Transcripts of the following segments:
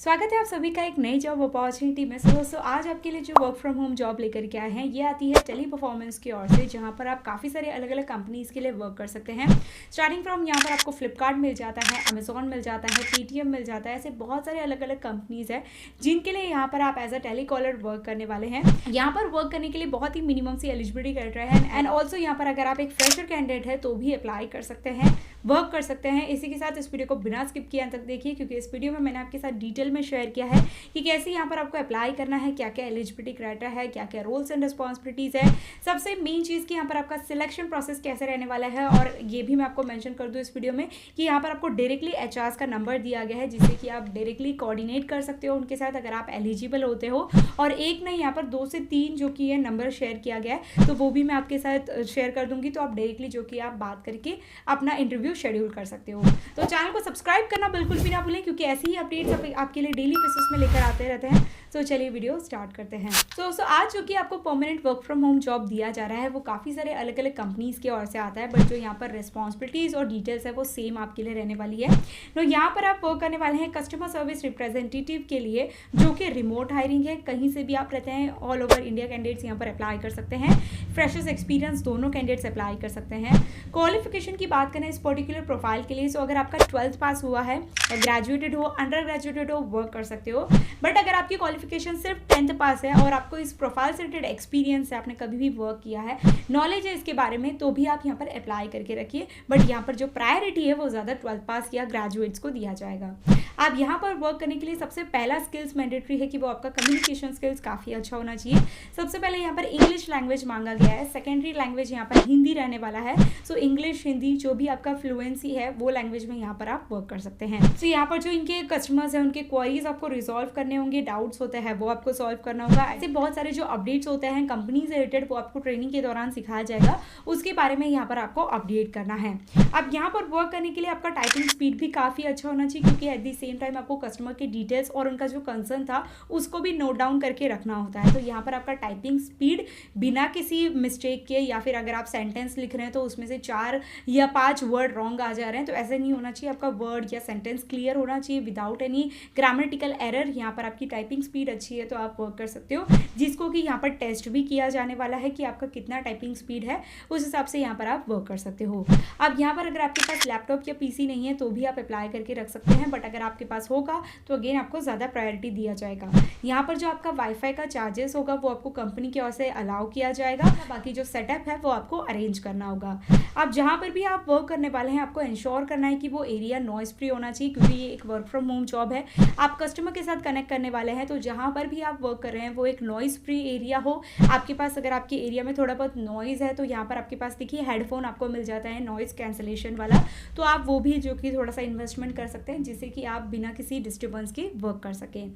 स्वागत है आप सभी का एक नई जॉब अपॉर्चुनिटी में। दोस्तों आज आपके लिए जो वर्क फ्रॉम होम जॉब लेकर के आए हैं ये आती है टेली परफॉर्मेंस की ओर से, जहां पर आप काफ़ी सारे अलग अलग कंपनीज़ के लिए वर्क कर सकते हैं। स्टार्टिंग फ्रॉम यहाँ पर आपको फ्लिपकार्ट मिल जाता है, अमेजोन मिल जाता है, पेटीएम मिल जाता है। ऐसे बहुत सारे अलग अलग कंपनीज़ हैं जिनके लिए यहाँ पर आप एज अ टेलीकॉलर वर्क करने वाले हैं। यहाँ पर वर्क करने के लिए बहुत ही मिनिमम सी एलिजिबिलिटी क्राइटेरिया है एंड ऑल्सो यहाँ पर अगर आप एक फ्रेशर कैंडिडेट है तो भी अप्लाई कर सकते हैं, वर्क कर सकते हैं। इसी के साथ इस वीडियो को बिना स्किप किए अंत तक देखिए, क्योंकि इस वीडियो में मैंने आपके साथ डिटेल में शेयर किया है कि कैसे यहाँ पर आपको अप्लाई करना है, क्या क्या एलिजिबिलिटी क्राइटेरिया है, क्या क्या रोल्स एंड रिस्पॉन्सिबिलिटीज़ है। सबसे मेन चीज़ कि यहाँ पर आपका सिलेक्शन प्रोसेस कैसे रहने वाला है, और ये भी मैं आपको मेंशन कर दूँ इस वीडियो में कि यहाँ पर आपको डायरेक्टली एचआर का नंबर दिया गया है, जिससे कि आप डायरेक्टली कोऑर्डिनेट कर सकते हो उनके साथ अगर आप एलिजिबल होते हो। और एक नहीं, यहाँ पर 2 से 3 जो कि है नंबर शेयर किया गया है, तो वो भी मैं आपके साथ शेयर कर दूंगी, तो आप डायरेक्टली जो कि आप बात करके अपना इंटरव्यू शेड्यूल कर सकते हो। तो चैनल को सब्सक्राइब करना बिल्कुल भी ना भूलें, क्योंकि ऐसे ही अपडेट्स आपके लिए डेली बेसिस में लेकर आते रहते हैं। तो चलिए वीडियो स्टार्ट करते हैं। तो आज जो कि आपको permanent work from home job दिया जा रहा है वो काफ़ी सारे अलग अलग कंपनीज की ओर से आता है, बट जो यहाँ पर रिस्पॉन्सिबिलिटीज़ और डिटेल्स है वो सेम आपके लिए रहने वाली है। तो यहाँ पर आप वर्क करने वाले हैं कस्टमर सर्विस रिप्रेजेंटेटिव के लिए, जो कि रिमोट हायरिंग है। कहीं से भी आप रहते हैं, ऑल ओवर इंडिया कैंडिडेट्स यहाँ पर अप्लाई कर सकते हैं। फ्रेशर्स एक्सपीरियंस दोनों कैंडिडेट्स अप्लाई कर सकते हैं। क्वालिफिकेशन की बात करें इस पर्टिकुलर प्रोफाइल के लिए, तो अगर आपका 12th पास हुआ है, ग्रेजुएटेड हो, अंडर ग्रेजुएटेड हो, वर्क कर सकते हो। बट अगर आपकी क्वालिफिकेशन सिर्फ 10th पास है और आपको इस प्रोफाइल से रिलेटेड एक्सपीरियंस है, आपने कभी भी वर्क किया है, नॉलेज है इसके बारे में, तो भी आप यहाँ पर अप्लाई करके रखिए। बट यहाँ पर जो प्रायोरिटी है वो ज़्यादा 12th पास या ग्रेजुएट्स को दिया जाएगा। आप यहाँ पर वर्क करने के लिए सबसे पहला स्किल्स मैंडेटरी है कि वो आपका कम्युनिकेशन स्किल्स काफ़ी अच्छा होना चाहिए। सबसे पहले यहाँ पर इंग्लिश लैंग्वेज मांगा गया है। सेकेंडरी लैंग्वेज यहाँ पर हिंदी रहने वाला है। सो इंग्लिश, हिंदी जो भी आपका फ्लुएंसी है वो लैंग्वेज में यहाँ पर आप वर्क कर सकते हैं। तो यहाँ पर जो इनके कस्टमर्स हैं उनके क्वेरीज आपको रिजॉल्व करने होंगे, डाउट्स होते हैं वो आपको सॉल्व करना होगा। ऐसे बहुत सारे जो अपडेट्स होते हैं कंपनी से रिलेटेड वो आपको ट्रेनिंग के दौरान सिखाया जाएगा, उसके बारे में यहाँ पर आपको अपडेट करना है। अब यहाँ पर वर्क करने के लिए आपका टाइपिंग स्पीड भी काफ़ी अच्छा होना चाहिए, क्योंकि एट द सेम टाइम आपको कस्टमर के डिटेल्स और उनका जो कंसर्न था उसको भी नोट डाउन करके रखना होता है। तो यहाँ पर आपका टाइपिंग स्पीड बिना किसी मिस्टेक के, या फिर अगर आप सेंटेंस लिख रहे हैं तो उसमें से 4 या 5 वर्ड रॉन्ग आ जा रहे हैं, तो ऐसे नहीं होना चाहिए। आपका वर्ड या सेंटेंस क्लियर होना चाहिए विदाउट एनी ग्रामेटिकल एरर। यहाँ पर आपकी टाइपिंग स्पीड अच्छी है तो आप वर्क कर सकते हो, जिसको कि यहाँ पर टेस्ट भी किया जाने वाला है कि आपका कितना टाइपिंग स्पीड है, उस हिसाब से यहाँ पर आप वर्क कर सकते हो। अब यहाँ पर अगर आपके पास लैपटॉप या पीसी नहीं है तो भी आप अप्लाई करके रख सकते हैं, बट अगर आपके पास होगा तो अगेन आपको ज़्यादा प्रायोरिटी दिया जाएगा। यहाँ पर जो आपका वाईफाई का चार्जेस होगा वो आपको कंपनी की ओर से अलाउ किया जाएगा, बाकी जो सेटअप है वो आपको अरेंज करना होगा। अब जहाँ पर भी आप वर्क करने वाले हैं आपको इंश्योर करना है कि वो एरिया नॉइस फ्री होना चाहिए, क्योंकि ये एक वर्क फ्रॉम होम जॉब है। आप कस्टमर के साथ कनेक्ट करने वाले हैं, तो जहाँ पर भी आप वर्क कर रहे हैं वो एक नॉइस फ्री एरिया हो। आपके पास अगर आपके एरिया में थोड़ा बहुत नॉइज़ है तो यहाँ पर आपके पास देखिए हेडफोन आपको मिल जाता है नॉइज़ कैंसलेशन वाला, तो आप वो भी जो कि थोड़ा सा इन्वेस्टमेंट कर सकते हैं, जिससे कि आप बिना किसी डिस्टर्बेंस के वर्क कर सकें।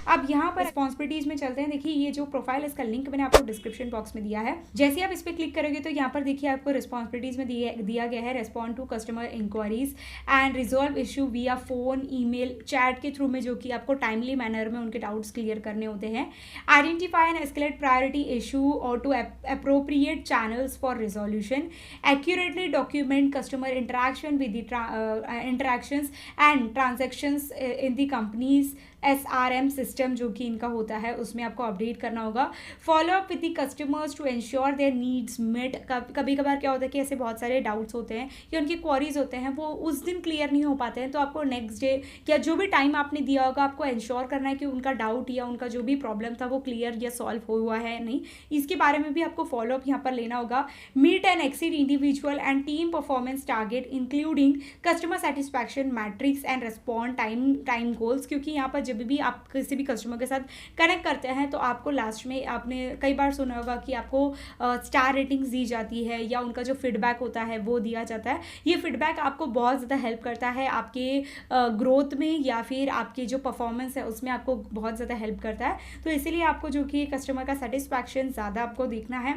अब यहाँ पर रिस्पॉन्सिबिलिटीज़ में चलते हैं। देखिए ये जो प्रोफाइल इसका लिंक मैंने आपको डिस्क्रिप्शन बॉक्स में दिया है, जैसे आप इस पर क्लिक करोगे तो यहाँ पर देखिए आपको रिस्पॉन्सिबिलिटीज़ में दिया गया है respond to customer inquiries and resolve issue via phone, email, chat के थ्रू में, जो कि आपको टाइमली मैनर में उनके डाउट्स क्लियर करने होते हैं। Identify and escalate priority issue और to appropriate channels for resolution, accurately document customer interaction with the interactions and transactions in the company's SRM system जो कि इनका होता है उसमें आपको अपडेट करना होगा। Follow up with the customers to ensure their needs met. कभी कभार क्या होता है कि ऐसे बहुत सारे डाउट्स होते हैं या उनके क्वेरीज होते हैं वो उस दिन क्लियर नहीं हो पाते हैं, तो आपको नेक्स्ट डे या जो भी टाइम आपने दिया होगा आपको एंश्योर करना है कि उनका डाउट या उनका जो भी प्रॉब्लम था वो क्लियर या सॉल्व हुआ है नहीं, इसके बारे में भी आपको फॉलो अप यहाँ पर लेना होगा। Meet and exceed individual and team performance target including customer satisfaction metrics and respond time goals, क्योंकि यहाँ पर जब भी आप किसी भी कस्टमर के साथ कनेक्ट करते हैं तो आपको लास्ट में आपने कई बार सुना होगा कि आपको स्टार रेटिंग्स दी जाती है या उनका जो फीडबैक होता है वो दिया जाता है। ये फीडबैक आपको बहुत ज़्यादा हेल्प करता है आपके ग्रोथ में या फिर आपके जो परफॉर्मेंस है उसमें आपको बहुत ज़्यादा हेल्प करता है। तो इसीलिए आपको जो कि कस्टमर का सेटिस्फैक्शन ज़्यादा आपको देखना है।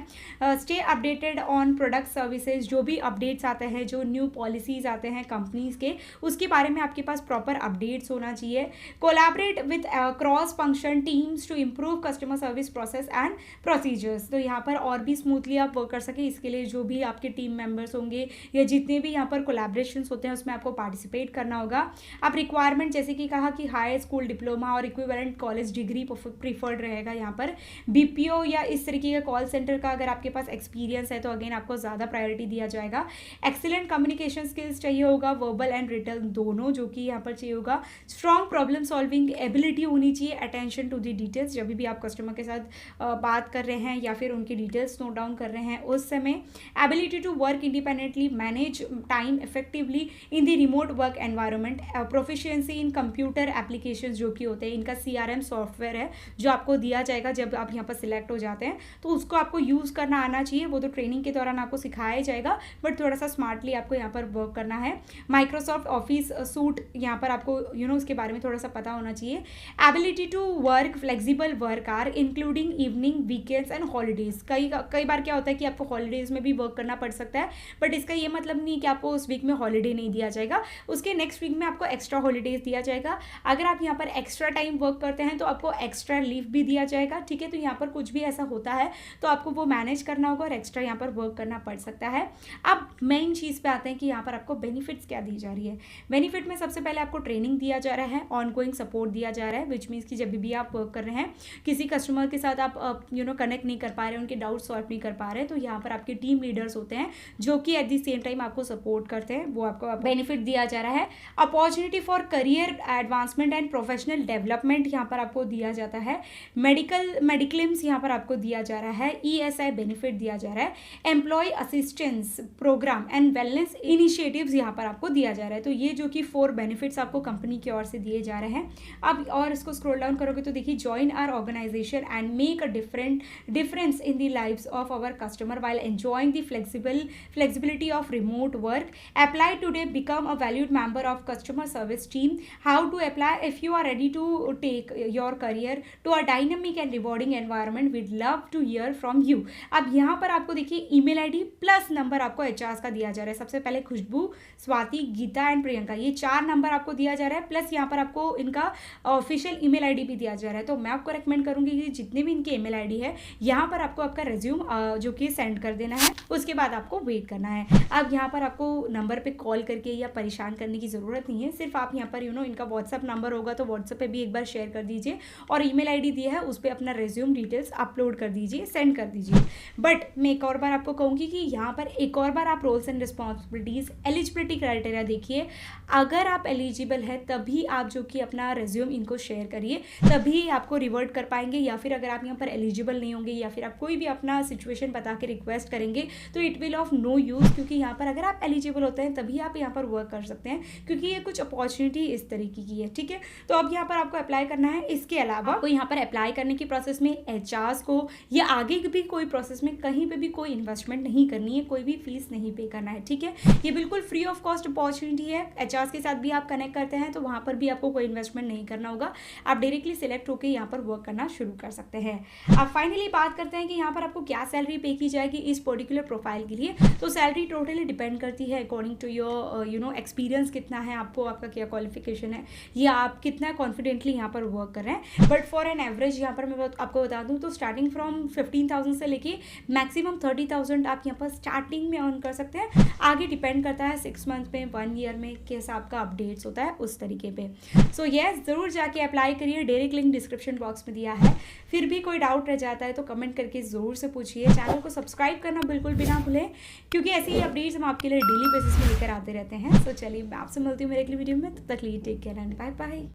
Stay updated on product services, जो भी अपडेट्स आते हैं, जो न्यू पॉलिसीज़ आते हैं कंपनीज़ के, उसके बारे में आपके पास प्रॉपर अपडेट अपडेट्स होना चाहिए, collaborate with cross function teams to improve customer service process and procedures. तो यहाँ पर और भी स्मूथली आप वर्क कर सकें, इसके लिए जो भी आपके टीम मेंबर्स होंगे या जितने भी यहाँ पर कोलैबोरेशंस होते हैं उसमें आपको पार्टिसिपेट करना होगा। आप रिक्वायरमेंट जैसे कि कहा कि हाई स्कूल डिप्लोमा और इक्विवेलेंट कॉलेज डिग्री प्रीफर्ड रहेगा। यहाँ पर बीपीओ या इस तरीके का कॉल सेंटर का अगर आपके पास एक्सपीरियंस है तो अगेन आपको ज़्यादा प्रायोरिटी दिया जाएगा। एक्सीलेंट कम्युनिकेशन स्किल्स चाहिए होगा, वर्बल एंड रिटन दोनों जो कि यहाँ पर चाहिए होगा। स्ट्रॉन्ग प्रॉब्लम सॉल्विंग एबिलिटी होनी चाहिए, अटेंशन टू द डिटेल्स, जब भी आप कस्टमर के साथ बात कर रहे हैं या फिर उनकी डिटेल्स नोट डाउन कर रहे हैं उस समय। Ability to work independently, manage time effectively in the remote work environment, proficiency in computer applications जो कि होते हैं, इनका CRM सॉफ्टवेयर है जो आपको दिया जाएगा जब आप यहाँ पर सिलेक्ट हो जाते हैं, तो उसको आपको यूज़ करना आना चाहिए। वो तो ट्रेनिंग के दौरान आपको सिखाया जाएगा बट थोड़ा सा स्मार्टली आपको यहाँ पर वर्क करना है। माइक्रोसॉफ्ट ऑफिस सूट यहाँ पर आपको उसके बारे में थोड़ा सा पता होना चाहिए। Ability to work flexible work hours including evening, weekends and holidays. कई बार क्या होता है कि आपको हॉलीडेज में भी वर्क करना पड़ सकता है, बट इसका ये मतलब नहीं कि आपको उस वीक में हॉलीडे नहीं दिया जाएगा, उसके नेक्स्ट वीक में आपको एक्स्ट्रा हॉलीडेज दिया जाएगा। अगर आप यहाँ पर एक्स्ट्रा टाइम वर्क करते हैं तो आपको एक्स्ट्रा लीव भी दिया जाएगा, ठीक है। तो यहाँ पर कुछ भी ऐसा होता है तो आपको वो मैनेज करना होगा और एक्स्ट्रा यहाँ पर वर्क करना पड़ सकता है। अब मेन चीज़ पे आते हैं कि यहाँ पर आपको बेनिफिट्स क्या दी जा रही है। बेनिफिट में सबसे पहले आपको ट्रेनिंग दिया जा रहा है, ऑनगोइंग सपोर्ट दिया जा रहा है, विच मीन्स कि जब भी आप वर्क कर रहे हैं किसी कस्टमर के साथ आप कनेक्ट नहीं कर पा रहे, उनके डाउट सॉल्व नहीं कर पा रहे, तो यहाँ पर आपके टीम लीडर्स होते हैं जो कि एट द सेम टाइम आपको सपोर्ट करते हैं, वो आपको बेनिफिट दिया जा रहा है। Opportunity for career advancement and professional development यहाँ पर आपको दिया जाता है। मेडिक्लेम्स यहाँ पर आपको दिया जा रहा है। ESI बेनिफिट दिया जा रहा है। Employee assistance programme and wellness initiatives यहाँ पर आपको दिया जा रहा है। तो ये जो कि 4 बेनिफिट्स आपको कंपनी की ओर से दिए जा रहे हैं। अब और इसको स्क्रॉल डाउन करोगे तो देखिए, join our organisation and make a difference in the lives of our customer while enjoying the flexibility of remote work. Apply today, become a valued member of customer service team. How to apply? If you are ready to take your career to a dynamic and rewarding environment, we'd love to hear from you. अब यहाँ पर आपको देखिए email ID plus number आपको HRs का दिया जा रहा है। सबसे पहले खुशबू, स्वाति, गीता एंड प्रियंका, ये 4 नंबर आपको दिया जा रहा है, प्लस यहाँ पर आपको इनका ऑफिशियल ईमेल आईडी भी दिया जा रहा है। तो मैं आपको रेकमेंड करूँगी कि जितने भी इनके ईमेल आईडी है यहाँ पर आपको आपका रेज्यूम जो कि सेंड कर देना है, उसके बाद आपको वेट करना है। अब यहाँ पर आपको नंबर पे कॉल करके या परेशान करने की ज़रूरत नहीं है, सिर्फ आप यहाँ पर इनका व्हाट्सअप नंबर होगा तो व्हाट्सअप पे भी एक बार शेयर कर दीजिए और ईमेल आईडी दिया है उस पर अपना रेज्यूम डिटेल्स अपलोड कर दीजिए, सेंड कर दीजिए। बट मैं एक और बार आपको कहूँगी कि यहाँ पर एक और बार आप roles and responsibilities, eligibility criteria देखिए। अगर आप एलिजिबल है तभी आप जो कि अपना रेज्यूम इनको शेयर करिए, तभी आपको रिवर्ट कर पाएंगे। या फिर अगर आप यहाँ पर एलिजिबल नहीं होंगे या फिर आप कोई भी अपना सिचुएशन बता के रिक्वेस्ट करेंगे तो it will of no use, क्योंकि यहाँ पर अगर आप एलिजिबल होते हैं तभी आप यहाँ पर वर्क कर सकते हैं, क्योंकि ये कुछ अपॉर्चुनिटी इस तरीके की है, ठीक है। तो अब यहाँ पर आपको अप्लाई करना है। इसके अलावा आपको यहाँ पर अप्लाई करने की प्रोसेस में HRs को या आगे भी कोई प्रोसेस में कहीं पे भी कोई इन्वेस्टमेंट नहीं करनी है, कोई भी फीस नहीं पे करना है, ठीक है। ये बिल्कुल फ्री ऑफ कॉस्ट अपॉर्चुनिटी है। HRs के साथ भी आप कनेक्ट करते हैं तो वहाँ पर भी आपको कोई इन्वेस्टमेंट नहीं करना होगा, आप डायरेक्टली सिलेक्ट होकर यहाँ पर वर्क करना शुरू कर सकते हैं। अब फाइनली बात करते हैं कि यहाँ पर आपको क्या सैलरी पे की जाएगी इस पर्टिकुलर प्रोफाइल के लिए। तो सैलरी टोटली डिपेंड करती है अकॉर्डिंग टू योर एक्सपीरियंस कितना है आपको, आपका क्या क्वालिफिकेशन है, या आप कितना कॉन्फिडेंटली यहाँ पर वर्क कर रहे हैं। बट फॉर एन एवरेज यहाँ पर मैं आपको बता दूँ तो स्टार्टिंग फ्रॉम 15,000 से लेके मैक्सिमम 30,000 आप यहाँ पर स्टार्टिंग में अर्न कर सकते हैं। आगे डिपेंड करता है 6 मंथ में, 1 ईयर में कैसा आपका अपडेट्स होता है उस तरीके पे। सो यस, ज़रूर जाके अप्लाई करिए, डायरेक्ट लिंक डिस्क्रिप्शन बॉक्स में दिया है। फिर भी कोई डाउट रह जाता है तो कमेंट करके ज़रूर से पूछिए। चैनल को सब्सक्राइब करना बिल्कुल भी ना भूलें, क्योंकि ऐसे ही अपडेट्स हम आपके लिए डेली बेसिस में लेकर आते रहते हैं। तो चलिए मैं आपसे मिलती हूँ मेरे अगली वीडियो में, तब तक लिए take care and bye bye.